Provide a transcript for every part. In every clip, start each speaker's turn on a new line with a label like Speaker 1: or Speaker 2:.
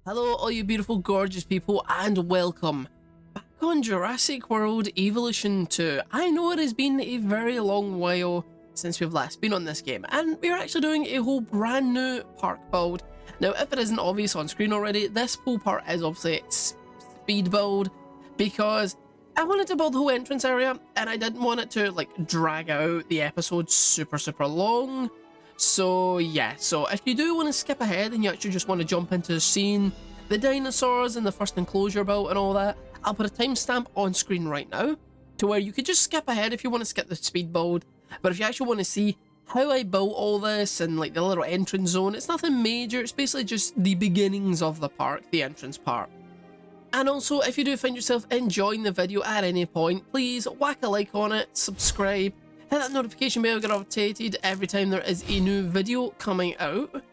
Speaker 1: Hello all you beautiful gorgeous people and welcome back on Jurassic World Evolution 2. I know it has been a very long while since we've last been on this game and we're actually doing a whole brand new park build. Now if it isn't obvious on screen already, this whole part is obviously speed build because I wanted to build the whole entrance area and I didn't want it to like drag out the episode super long. So yeah, so if you do want to skip ahead and you actually just want to jump into seeing the dinosaurs and the first enclosure built and all that, I'll put a timestamp on screen right now to where you could just skip ahead if you want to skip the speed build. But if you actually want to see how I built all this and like the little entrance zone, it's nothing major, it's basically just the beginnings of the park, the entrance part. And also, if you do find yourself enjoying the video at any point, please whack a like on it, subscribe, hit that notification bell to get updated every time there is a new video coming out.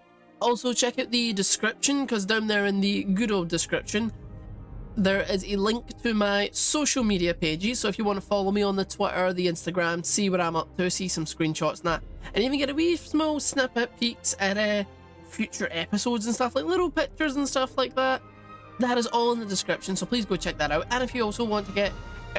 Speaker 1: Also check out the description, because down there in the good old description there is a link to my social media pages, so if you want to follow me on the Twitter, the Instagram, see what I'm up to, see some screenshots and that, and even get a wee small snippet peeks at future episodes and stuff, like little pictures and stuff like that. That is all in the description, so please go check that out. And if you also want to get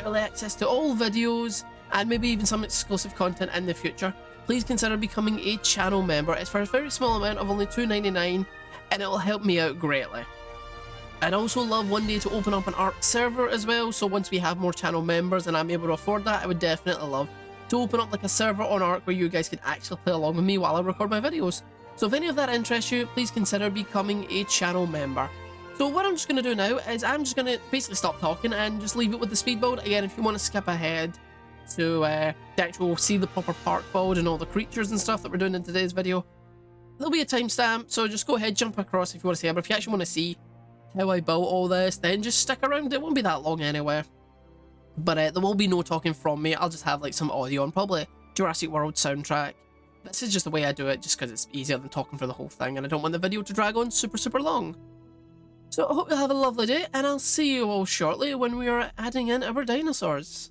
Speaker 1: early access to all videos and maybe even some exclusive content in the future, please consider becoming a channel member. It's for a very small amount of only $2.99 and it will help me out greatly. I'd also love one day to open up an ARC server as well, so once we have more channel members and I'm able to afford that, I would definitely love to open up like a server on ARC where you guys can actually play along with me while I record my videos. So if any of that interests you, please consider becoming a channel member. So what I'm just going to do now is I'm just going to basically stop talking and just leave it with the speed build. Again, if you want to skip ahead to the actual see the proper park build and all the creatures and stuff that we're doing in today's video, there'll be a timestamp, so just go ahead, jump across if you want to see it. But if you actually want to see how I built all this, then just stick around. It won't be that long anyway. But there will be no talking from me. I'll just have like some audio and probably Jurassic World soundtrack. This is just the way I do it, just because it's easier than talking for the whole thing and I don't want the video to drag on super long. So I hope you have a lovely day, and I'll see you all shortly when we are adding in our dinosaurs.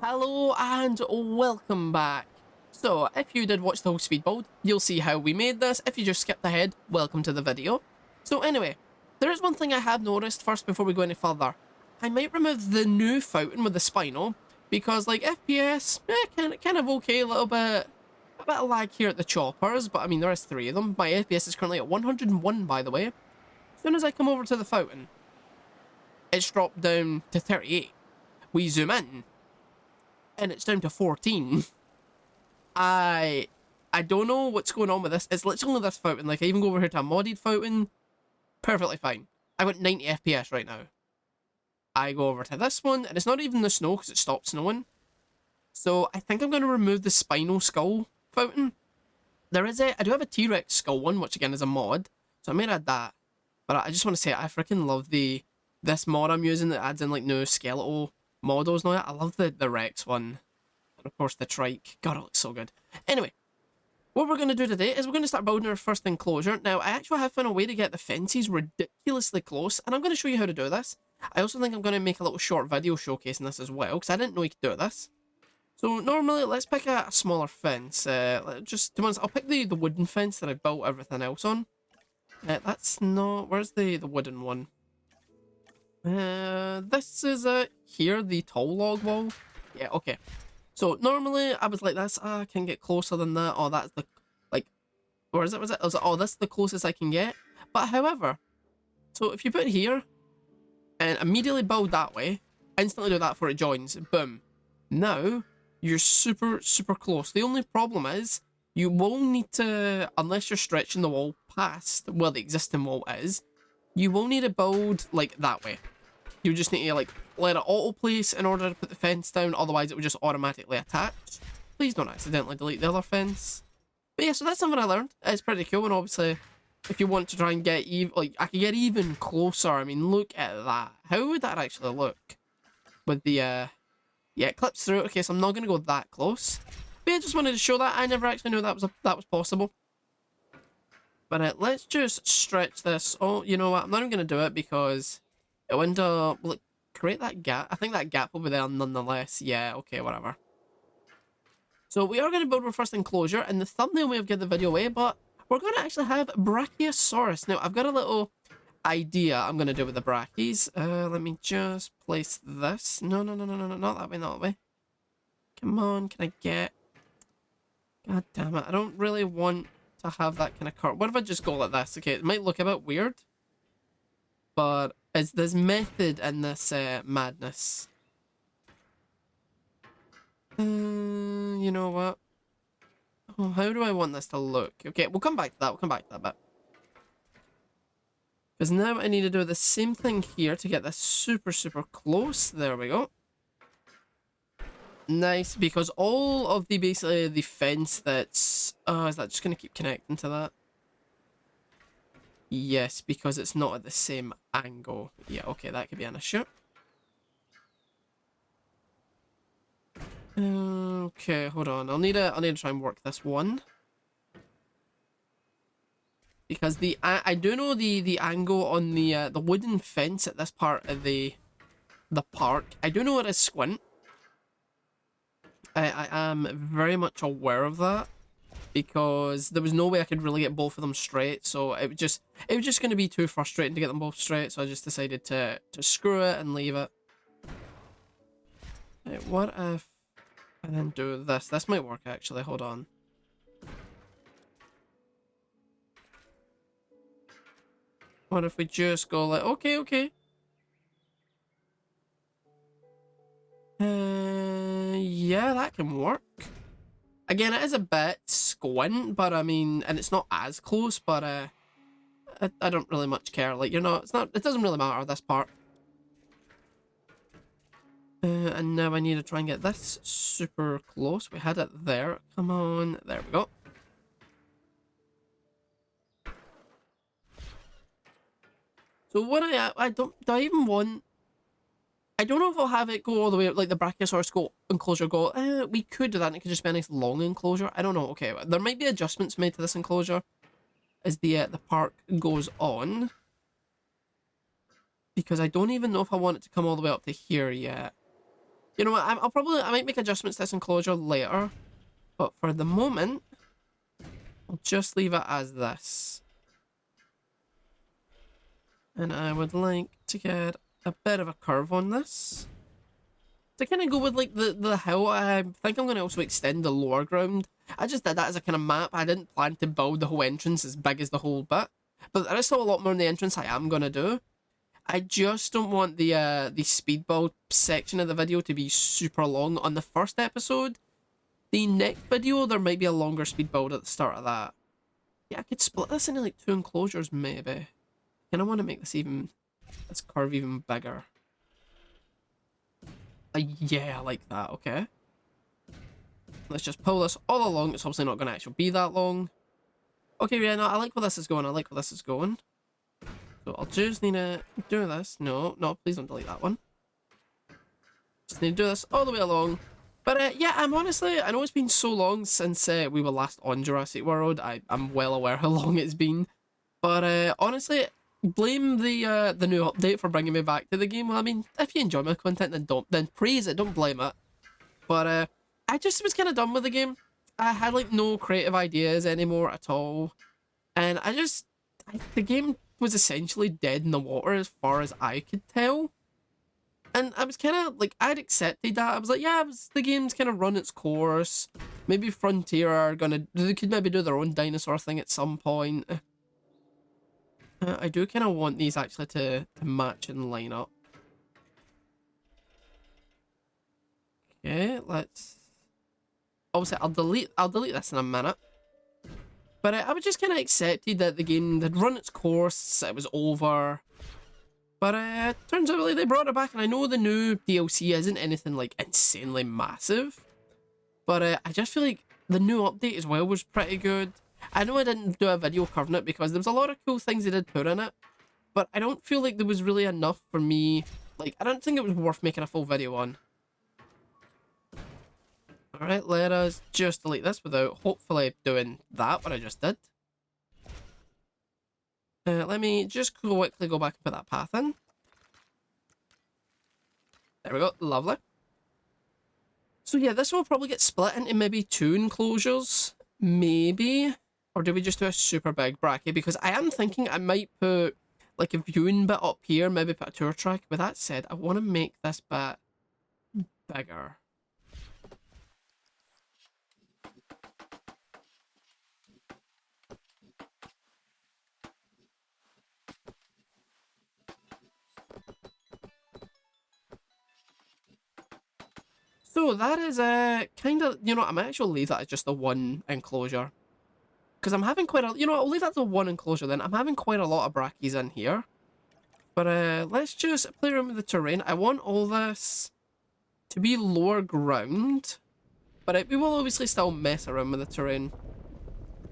Speaker 1: Hello and welcome back. So if you did watch the whole speed build, you'll see how we made this. If you just skipped ahead, welcome to the video. So anyway, there is one thing I have noticed first before we go any further. I might remove the new fountain with the spinal, because like FPS, kind of okay, a little bit a bit of lag here at the choppers, but I mean, there is 3 of them. My FPS is currently at 101, by the way. As soon as I come over to the fountain, it's dropped down to 38. We zoom in, and it's down to 14. I don't know what's going on with this. It's literally this fountain. Like, I even go over here to a modded fountain. Perfectly fine. I got 90 FPS right now. I go over to this one, and it's not even the snow because it stopped snowing. So I think I'm going to remove the spinal skull fountain. I do have a T-Rex skull one, which again is a mod. So I may add that. But I just want to say, I freaking love this mod I'm using that adds in like new skeletal models and all that. I love the Rex one. And of course the trike. God, it looks so good. Anyway, what we're going to do today is we're going to start building our first enclosure. Now, I actually have found a way to get the fences ridiculously close, and I'm going to show you how to do this. I also think I'm going to make a little short video showcasing this as well, because I didn't know you could do this. So normally, let's pick a smaller fence. To be honest, I'll pick the wooden fence that I built everything else on. That's not... Where's the wooden one? This is here, the tall log wall. Yeah, okay. So normally, I was like this. I can get closer than that. Oh, that's the... Like... Where is it? Was it? I was like, oh, this is the closest I can get. But however... So if you put it here... And immediately build that way. Instantly do that before it joins. Boom. Now, you're super, super close. The only problem is, you will need to, unless you're stretching the wall past where the existing wall is, you will need to build, like, that way. You just need to, like, let it auto-place in order to put the fence down, otherwise it would just automatically attach. Please don't accidentally delete the other fence. But yeah, so that's something I learned. It's pretty cool, and obviously... If you want to try and get even, like, I could get even closer. I mean, look at that. How would that actually look? With the, yeah, it clips through. Okay, so I'm not going to go that close. But yeah, I just wanted to show that. I never actually knew that was possible. But let's just stretch this. Oh, you know what? I'm not even going to do it because it went, will it create that gap? I think that gap will be there nonetheless. Yeah, okay, whatever. So we are going to build our first enclosure, and the thumbnail may have given the video away, but we're going to actually have Brachiosaurus. Now, I've got a little idea I'm going to do with the Brachies. Let me just place this. No, not that way, not that way. Come on, can I get... God damn it, I don't really want to have that kind of curve. What if I just go like this? Okay, it might look a bit weird, but there's method in this madness. You know what? Oh, how do I want this to look? Okay, we'll come back to that. We'll come back to that bit. Because now I need to do the same thing here to get this super, super close. There we go. Nice, because all of the, basically, the fence that's... Oh, is that just going to keep connecting to that? Yes, because it's not at the same angle. Yeah, okay, that could be an issue. Okay, hold on. I'll need to try and work this one. Because I do know the angle on the wooden fence at this part of the park. I do know it is squint. I am very much aware of that. Because there was no way I could really get both of them straight, so it was just going to be too frustrating to get them both straight, so I just decided to screw it and leave it. Right, what if I then do this? This might work actually, hold on. What if we just go like, okay. Yeah, that can work. Again, it is a bit squint, but I mean, and it's not as close, but I don't really much care. Like, it doesn't really matter, this part. And now I need to try and get this super close. We had it there. Come on. There we go. So what do I even want... I don't know if I'll have it go all the way up, like the Brachiosaurus enclosure go. We could do that and it could just be a nice long enclosure. I don't know. Okay, there might be adjustments made to this enclosure as the park goes on. Because I don't even know if I want it to come all the way up to here yet. You know what, I might make adjustments to this enclosure later. But for the moment, I'll just leave it as this. And I would like to get a bit of a curve on this. To kind of go with like the hill, I think I'm going to also extend the lower ground. I just did that as a kind of map. I didn't plan to build the whole entrance as big as the whole bit. But there is still a lot more in the entrance I am going to do. I just don't want the speed build section of the video to be super long on the first episode. The next video, there might be a longer speed build at the start of that. Yeah, I could split this into like 2 enclosures maybe. And I want to make this curve even bigger. Yeah, I like that, okay. Let's just pull this all along. It's obviously not going to actually be that long. Okay, yeah, no, I like where this is going. I like where this is going. So I'll just need to do this. No, please don't delete that one. Just need to do this all the way along. But yeah, I know it's been so long since we were last on Jurassic World. I'm well aware how long it's been. But honestly, blame the new update for bringing me back to the game. Well, I mean, if you enjoy my content, then praise it, don't blame it. But I just was kind of done with the game. I had like no creative ideas anymore at all. And the game was essentially dead in the water as far as I could tell. And I was kind of like, I'd accepted that. I was like, yeah, the game's kind of run its course. Maybe Frontier they could maybe do their own dinosaur thing at some point. I do kind of want these actually to match and line up. Okay, let's... Obviously, I'll delete this in a minute. But I was just kind of accepted that the game had run its course, it was over. But turns out they brought it back, and I know the new DLC isn't anything like insanely massive. But I just feel like the new update as well was pretty good. I know I didn't do a video covering it because there was a lot of cool things they did put in it. But I don't feel like there was really enough for me. Like, I don't think it was worth making a full video on. Alright, let us just delete this without hopefully doing that, what I just did. Let me just quickly go back and put that path in. There we go, lovely. So yeah, this will probably get split into maybe 2 enclosures, maybe. Or do we just do a super big bracket? Because I am thinking I might put like a viewing bit up here, maybe put a tour track. With that said, I want to make this bit bigger. So that is kind of, you know, I might actually leave that as just the 1 enclosure. Because I'm having quite a, you know, I'll leave that to 1 enclosure then. I'm having quite a lot of brackies in here. But let's just play around with the terrain. I want all this to be lower ground. But we will obviously still mess around with the terrain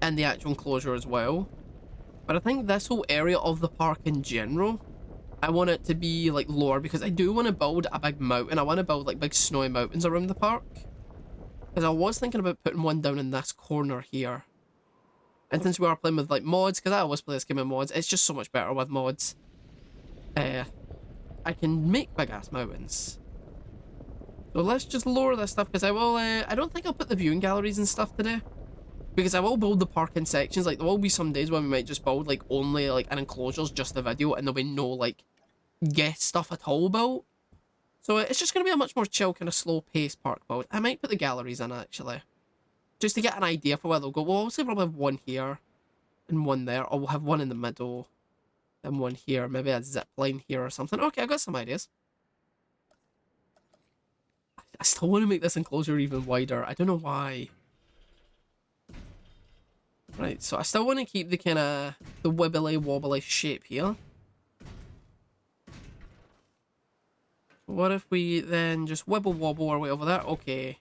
Speaker 1: and the actual enclosure as well. But I think this whole area of the park in general, I want it to be like lower because I do want to build a big mountain. I want to build like big snowy mountains around the park. Because I was thinking about putting one down in this corner here. And since we are playing with like mods, because I always play this game with mods, it's just so much better with mods. I can make big ass mountains. So let's just lower this stuff because I will, I don't think I'll put the viewing galleries and stuff today. Because I will build the park in sections. Like there will be some days when we might just build like only like an enclosure's just the video and there'll be no like guest stuff at all built. So it's just going to be a much more chill kind of slow paced park build. I might put the galleries in actually. Just to get an idea for where they'll go. We'll obviously probably have 1 here and 1 there. Or we'll have 1 in the middle and 1 here. Maybe a zip line here or something. Okay, I've got some ideas. I still want to make this enclosure even wider. I don't know why. Right, so I still want to keep the kind of the wibbly wobbly shape here. What if we then just wibble wobble our way over there? Okay.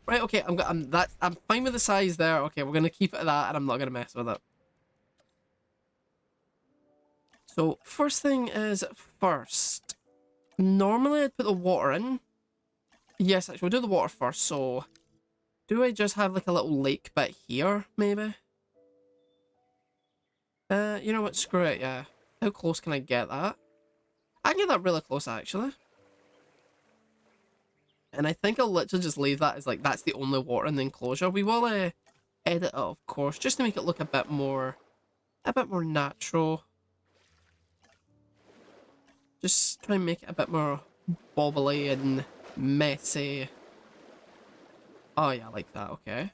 Speaker 1: Right, okay, I'm fine with the size there. Okay, we're gonna keep it at that and I'm not gonna mess with it. So first thing is first. Normally I'd put the water in. Yes, actually we'll do the water first, so do I just have like a little lake bit here, maybe? You know what, screw it, yeah. How close can I get that? I can get that really close actually. And I think I'll literally just leave that as like, that's the only water in the enclosure. We will edit it, of course, just to make it look a bit more natural. Just try and make it a bit more bobbly and messy. Oh yeah, I like that, okay.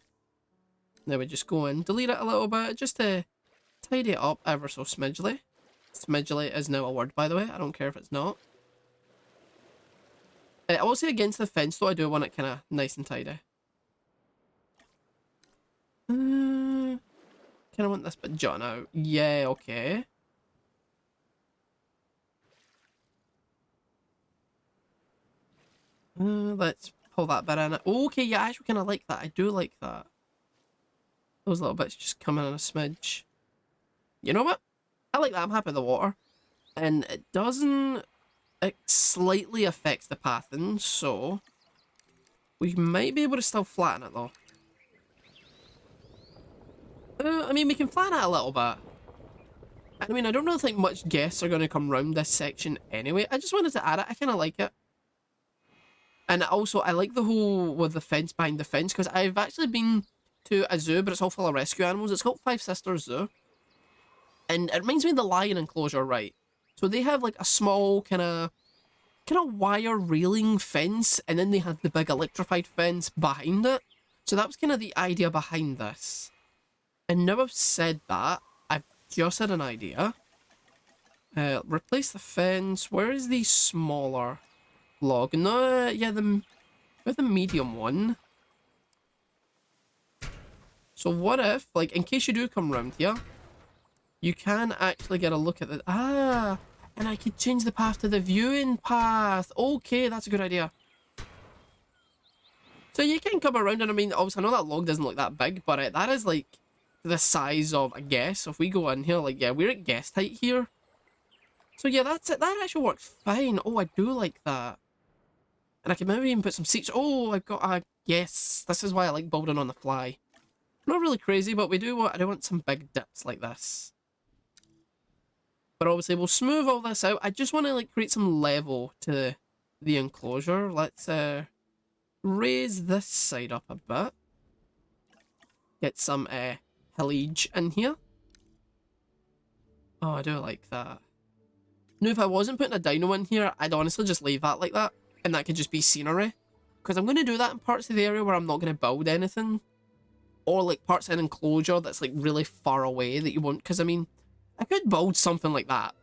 Speaker 1: Now we just go in, delete it a little bit, just to tidy it up ever so smidgely. Smidgely is now a word, by the way, I don't care if it's not. I will say against the fence though, I do want it kind of nice and tidy. Kind of want this bit jotted out. Yeah, okay. Let's pull that bit in. Okay, yeah, I actually kind of like that. I do like that. Those little bits just come in a smidge. You know what? I like that. I'm happy with the water. And it doesn't... It slightly affects the pathing, so... We might be able to still flatten it, though. I mean, we can flatten it a little bit. I mean, I don't really think much guests are going to come round this section anyway. I just wanted to add it. I kind of like it. And also, I like the whole with the fence behind the fence, because I've actually been to a zoo, but it's all full of rescue animals. It's called Five Sisters Zoo. And it reminds me of the lion enclosure, right? So they have like a small kind of wire railing fence, and then they have the big electrified fence behind it. So that was kind of the idea behind this. And now I've said that, I've just had an idea. Replace the fence. Where is the smaller log? No, yeah, with the medium one. So what if, like, in case you do come round here, you can actually get a look at the... Ah! And I could change the path to the viewing path. Okay, that's a good idea. So you can come around, and I mean, obviously, I know that log doesn't look that big, but that is, like, the size of a guest. So if we go in here, like, yeah, we're at guest height here. So yeah, that's it. That actually works fine. Oh, I do like that. And I can maybe even put some seats. Oh, I've got a... Yes, this is why I like building on the fly. Not really crazy, but I do want some big dips like this. But obviously we'll smooth all this out. I just want to like create some level to the enclosure. Let's raise this side up a bit. Get some hillage in here. Oh, I do like that. Now if I wasn't putting a dino in here, I'd honestly just leave that like that. And that could just be scenery. Because I'm going to do that in parts of the area where I'm not going to build anything. Or like parts of an enclosure that's like really far away that you won't. Because I mean, I could build something like that.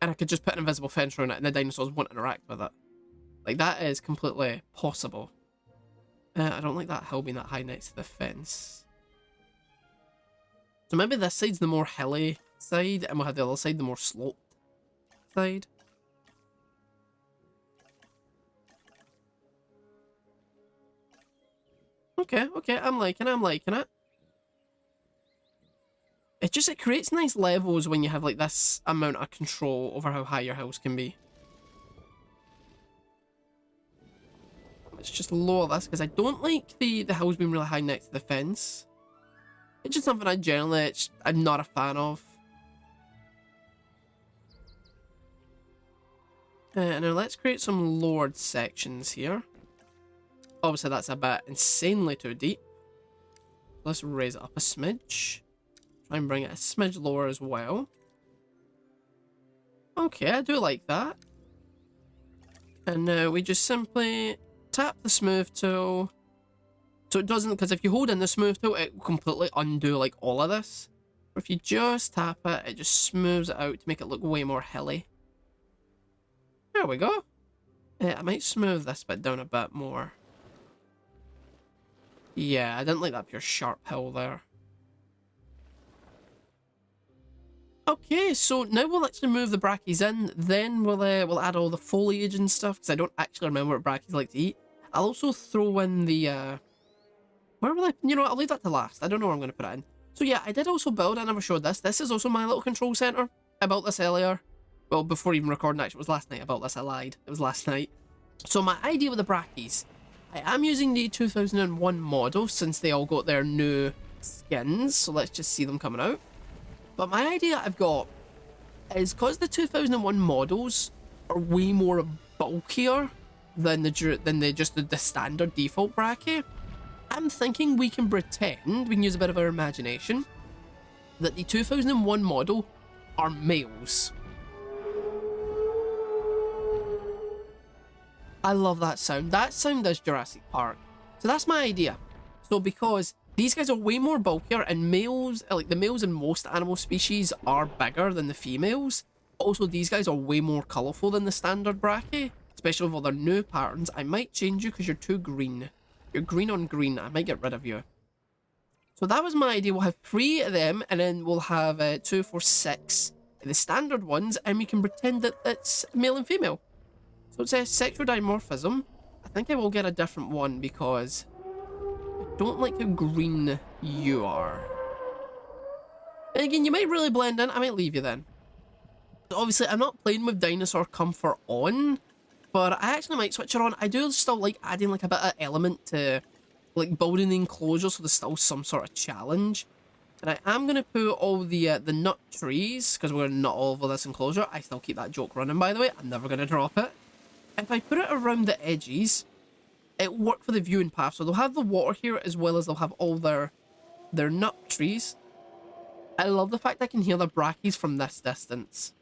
Speaker 1: And I could just put an invisible fence around it and the dinosaurs won't interact with it. Like that is completely possible. I don't like that hill being that high next to the fence. So maybe this side's the more hilly side and we'll have the other side the more sloped side. Okay, I'm liking it. It creates nice levels when you have like this amount of control over how high your house can be. Let's just lower this because I don't like the house being really high next to the fence. It's just something I'm not a fan of. Now let's create some lowered sections here. Obviously that's a bit insanely too deep. Let's raise it up a smidge. Try and bring it a smidge lower as well. Okay, I do like that. And now we just simply tap the smooth tool. So it doesn't, because if you hold in the smooth tool, it will completely undo like all of this. But if you just tap it, it just smooths it out to make it look way more hilly. There we go. I might smooth this bit down a bit more. Yeah, I didn't like that pure sharp hill there. Okay, so now we'll actually move the brackies in, then we'll add all the foliage and stuff, because I don't actually remember what brackies like to eat. I'll also throw in the, where will I, you know what, I'll leave that to last. I don't know where I'm going to put it in. So yeah, I did also build, I never showed this. This is also my little control center. I built this earlier. Well, before even recording, actually, it was last night I built this, I lied. It was last night. So my idea with the brackies, I am using the 2001 model since they all got their new skins, so let's just see them coming out. But my idea I've got is because the 2001 models are way more bulkier than the standard default brachy, I'm thinking we can pretend, we can use a bit of our imagination, that the 2001 model are males. I love that sound. That sound is Jurassic Park. So that's my idea. So because these guys are way more bulkier and males, like the males in most animal species are bigger than the females. Also, these guys are way more colourful than the standard Brachy, especially with all their new patterns. I might change you because you're too green. You're green on green. I might get rid of you. So that was my idea. We'll have 3 of them, and then we'll have 2, 4, 6 the standard ones, and we can pretend that it's male and female. So it says sexual dimorphism. I think I will get a different one because I don't like how green you are. And again, you might really blend in. I might leave you then. Obviously, I'm not playing with dinosaur comfort on, but I actually might switch it on. I do still like adding like a bit of element to like building the enclosure, so there's still some sort of challenge. And I am going to put all the nut trees, because we're not all over this enclosure. I still keep that joke running, by the way. I'm never going to drop it. If I put it around the edges, it'll work for the viewing path. So they'll have the water here, as well as they'll have all their nut trees. I love the fact I can hear the brackies from this distance.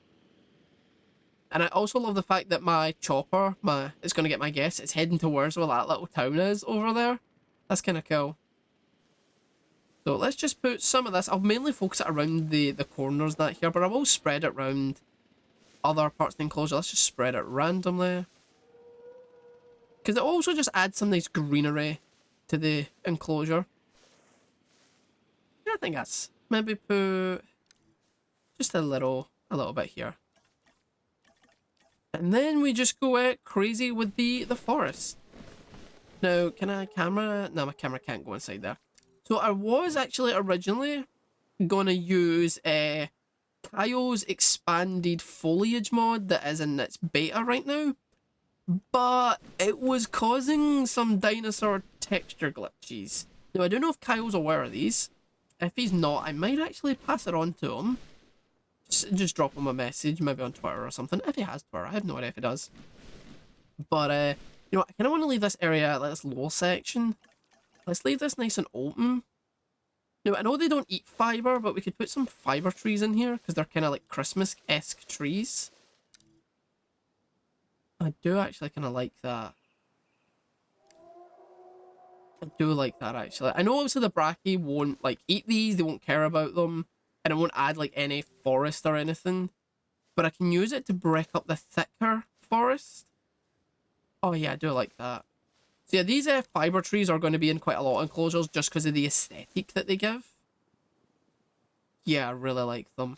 Speaker 1: And I also love the fact that my chopper, it's going to get my guess, it's heading towards where that little town is over there. That's kind of cool. So let's just put some of this. I'll mainly focus it around the corners that here, but I will spread it around other parts of the enclosure. Let's just spread it randomly. Because it also just adds some nice greenery to the enclosure. Yeah, I think that's... Maybe put just a little bit here. And then we just go crazy with the forest. Now, can I camera? No, my camera can't go inside there. So I was actually originally going to use Kaio's expanded foliage mod that is in its beta right now. But it was causing some dinosaur texture glitches. Now, I don't know if Kaio's aware of these. If he's not, I might actually pass it on to him. Just drop him a message, maybe on Twitter or something. If he has Twitter, I have no idea if he does. But, you know, I kind of want to leave this area, like this lower section. Let's leave this nice and open. Now, I know they don't eat fiber, but we could put some fiber trees in here, because they're kind of like Christmas-esque trees. I do actually kind of like that. I do like that, actually. I know obviously the Brachy won't, like, eat these, they won't care about them, and it won't add, like, any forest or anything. But I can use it to break up the thicker forest. Oh, yeah, I do like that. So, yeah, these fiber trees are going to be in quite a lot of enclosures just because of the aesthetic that they give. Yeah, I really like them.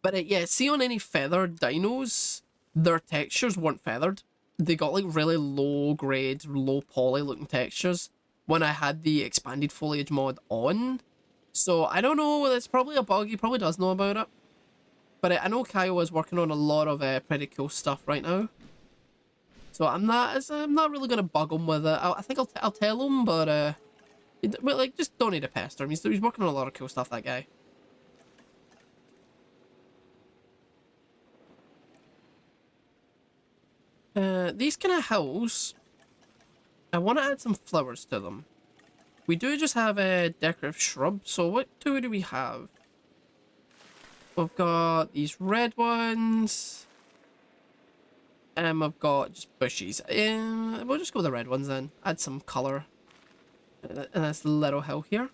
Speaker 1: But, yeah, see on any feathered dinos, their textures weren't feathered. They got like really low grade, low poly looking textures when I had the expanded foliage mod on. So I don't know, it's probably a bug, he probably does know about it. But I know Kaio is working on a lot of pretty cool stuff right now. So I'm not really gonna bug him with it. I think I'll tell him, but like just don't need to pester him. He's working on a lot of cool stuff, that guy. These kind of hills, I want to add some flowers to them. We do just have a decorative shrub, so what do we have? We've got these red ones. And I've got just bushes. We'll just go with the red ones then. Add some colour in this little hill here.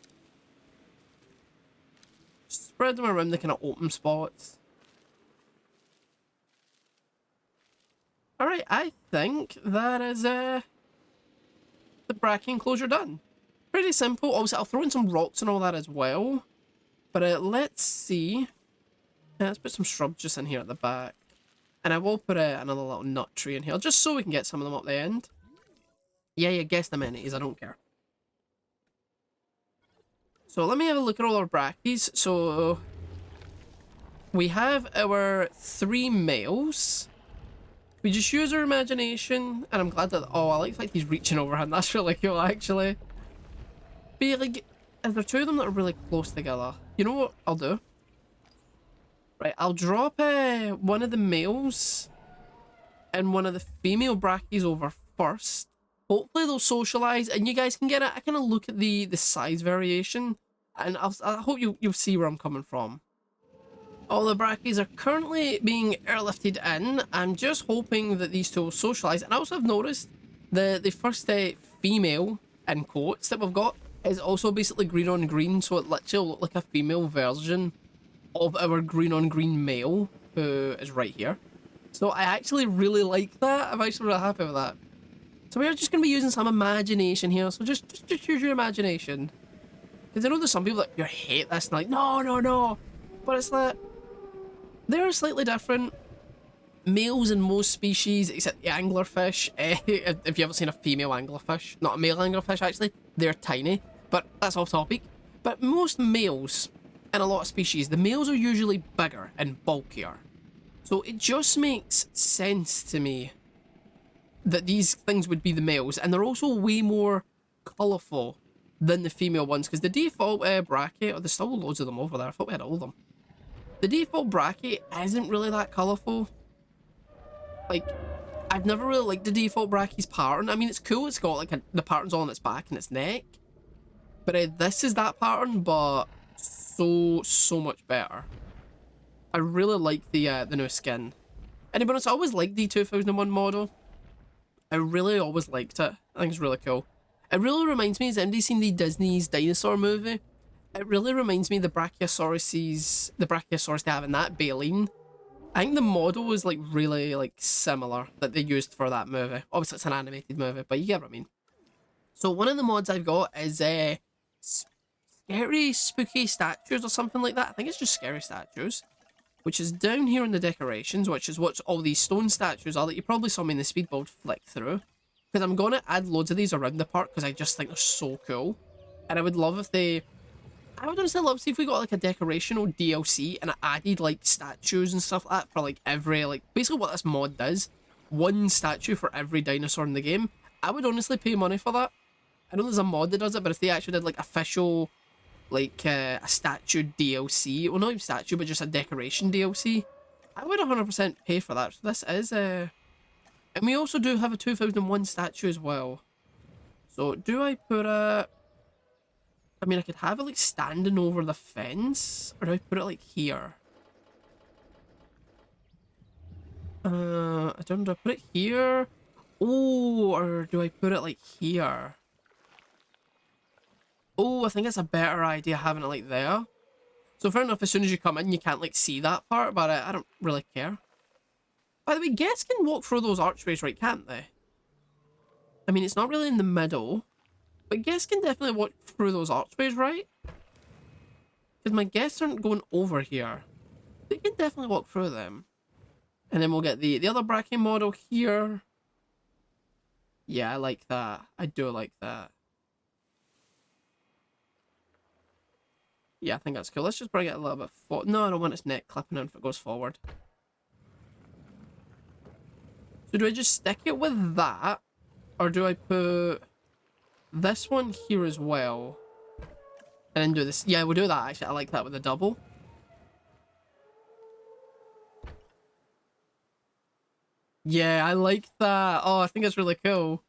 Speaker 1: Spread them around the kind of open spots. Alright, I think that is the Brachy enclosure done. Pretty simple. Obviously, I'll throw in some rocks and all that as well. But let's see. Let's put some shrubs just in here at the back. And I will put another little nut tree in here, just so we can get some of them up the end. Yeah, guess amenities, I don't care. So let me have a look at all our brackies. So we have our 3 males. We just use our imagination, and I'm glad that... Oh, I like he's reaching overhand. That's really cool, actually. But yeah, like, is there 2 of them that are really close together? You know what I'll do? Right, I'll drop one of the males and one of the female brackies over first. Hopefully they'll socialize, and you guys can get a kind of look at the size variation, and I hope you'll see where I'm coming from. All the brackies are currently being airlifted in. I'm just hoping that these two will socialise. And I also have noticed the first female, in quotes, that we've got is also basically green on green. So it literally looks like a female version of our green on green male, who is right here. So I actually really like that. I'm actually really happy with that. So we're just going to be using some imagination here. So just use your imagination. Because I know there's some people that hate this and like, no, no, no. But it's like, they're slightly different. Males in most species, except the anglerfish. If you ever seen a female anglerfish, not a male anglerfish actually, they're tiny. But that's off topic. But most males in a lot of species, the males are usually bigger and bulkier. So it just makes sense to me that these things would be the males. And they're also way more colourful than the female ones. Because the default bracket, there's still loads of them over there. I thought we had all of them. The default bracket isn't really that colourful. Like, I've never really liked the default bracket's pattern. I mean, it's cool, it's got like the pattern's all on its back and its neck. But this is that pattern, but so much better. I really like the new skin. And to be honest, I always liked the 2001 model. I really always liked it. I think it's really cool. It really reminds me, has anybody seen the Disney's dinosaur movie? It really reminds me of the Brachiosaurus they have in that, Baleen. I think the model is like really like similar that they used for that movie. Obviously it's an animated movie, but you get what I mean. So one of the mods I've got is scary spooky statues or something like that. I think it's just scary statues, which is down here in the decorations, which is what all these stone statues are that you probably saw me in the speedboat flick through. Because I'm going to add loads of these around the park because I just think they're so cool. And I would love if I would honestly love to see if we got like a decorational DLC and it added like statues and stuff like that for like every, like basically what this mod does. One statue for every dinosaur in the game. I would honestly pay money for that. I know there's a mod that does it, but if they actually did like official, like a statue DLC, well not even statue, but just a decoration DLC, I would 100% pay for that. So this is and we also do have a 2001 statue as well. So do I put I mean, I could have it like standing over the fence, or do I put it like here? I don't know, do I put it here? Oh, or do I put it like here? Oh, I think it's a better idea having it like there. So fair enough, as soon as you come in, you can't like see that part, but I don't really care. By the way, guests can walk through those archways, right, can't they? I mean, it's not really in the middle. But guests can definitely walk through those archways, right? Because my guests aren't going over here. They can definitely walk through them. And then we'll get the other bracket model here. Yeah, I like that. I do like that. Yeah, I think that's cool. Let's just bring it a little bit forward. No, I don't want its neck clipping in if it goes forward. So do I just stick it with that? Or do I put this one here as well? And then do this. Yeah, we'll do that actually. I like that with the double. Yeah, I like that. Oh, I think it's really cool.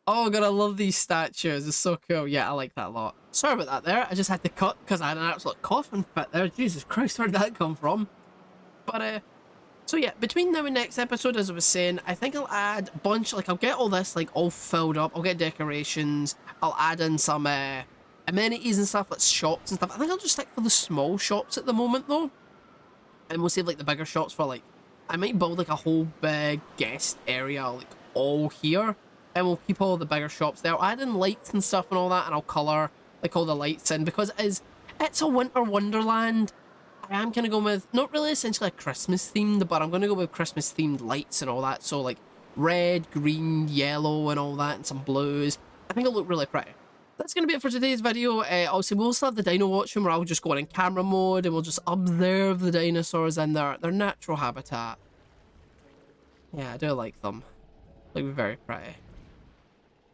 Speaker 1: Oh god, I love these statues. It's so cool. Yeah, I like that a lot. Sorry about that there. I just had to cut because I had an absolute coughing fit there. Jesus Christ, where did that come from? But, so yeah, between now and next episode, as I was saying, I think I'll add a bunch, like, I'll get all this, like, all filled up. I'll get decorations. I'll add in some, amenities and stuff, like shops and stuff. I think I'll just stick for the small shops at the moment, though. And we'll save, like, the bigger shops for, like, I might build, like, a whole big guest area, like, all here. And we'll keep all the bigger shops there. I'll add in lights and stuff and all that, and I'll colour, like, all the lights in, because it's a winter wonderland. I am kind of going with, not really essentially a Christmas themed, but I'm going to go with Christmas themed lights and all that. So, like, red, green, yellow, and all that, and some blues. I think it'll look really pretty. That's going to be it for today's video. Obviously, we'll still have the dino watching where I'll just go in camera mode, and we'll just observe the dinosaurs in their natural habitat. Yeah, I do like them. They look very pretty.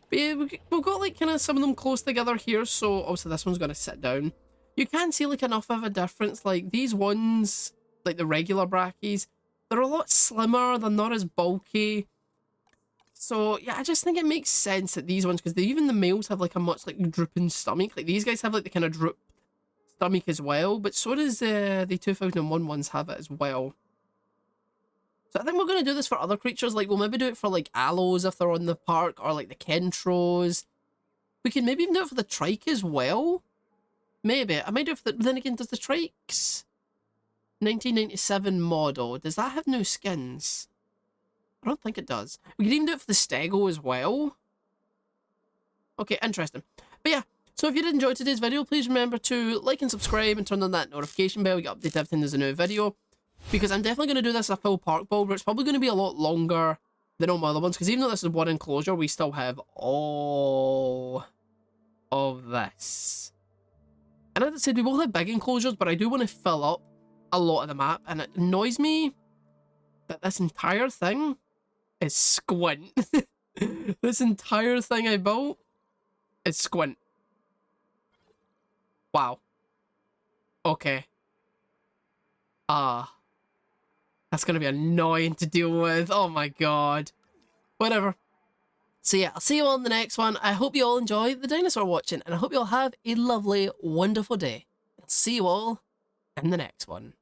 Speaker 1: But yeah, we've got like kind of some of them close together here, so obviously this one's going to sit down. You can see like enough of a difference. Like these ones, like the regular brackies, they're a lot slimmer, they're not as bulky. So yeah, I just think it makes sense that these ones, because even the males have like a much like drooping stomach. Like these guys have like the kind of drooped stomach as well, but so does the 2001 ones have it as well. So I think we're going to do this for other creatures. Like, we'll maybe do it for, like, aloes if they're on the park, or, like, the kentros. We can maybe even do it for the trike as well. Maybe. I might do it for the... Then again, does the trikes 1997 model, does that have new skins? I don't think it does. We can even do it for the stego as well. Okay, interesting. But yeah, so if you did enjoy today's video, please remember to like and subscribe and turn on that notification bell. You get updated every time there's a new video. Because I'm definitely going to do this as a full park build, but it's probably going to be a lot longer than all my other ones. Because even though this is one enclosure, we still have all of this. And as I said, we will have big enclosures, but I do want to fill up a lot of the map. And it annoys me that this entire thing is squint. This entire thing I built is squint. Wow. Okay. That's going to be annoying to deal with. Oh my god. Whatever. So yeah, I'll see you all in the next one. I hope you all enjoy the dinosaur watching, and I hope you all have a lovely, wonderful day. I'll see you all in the next one.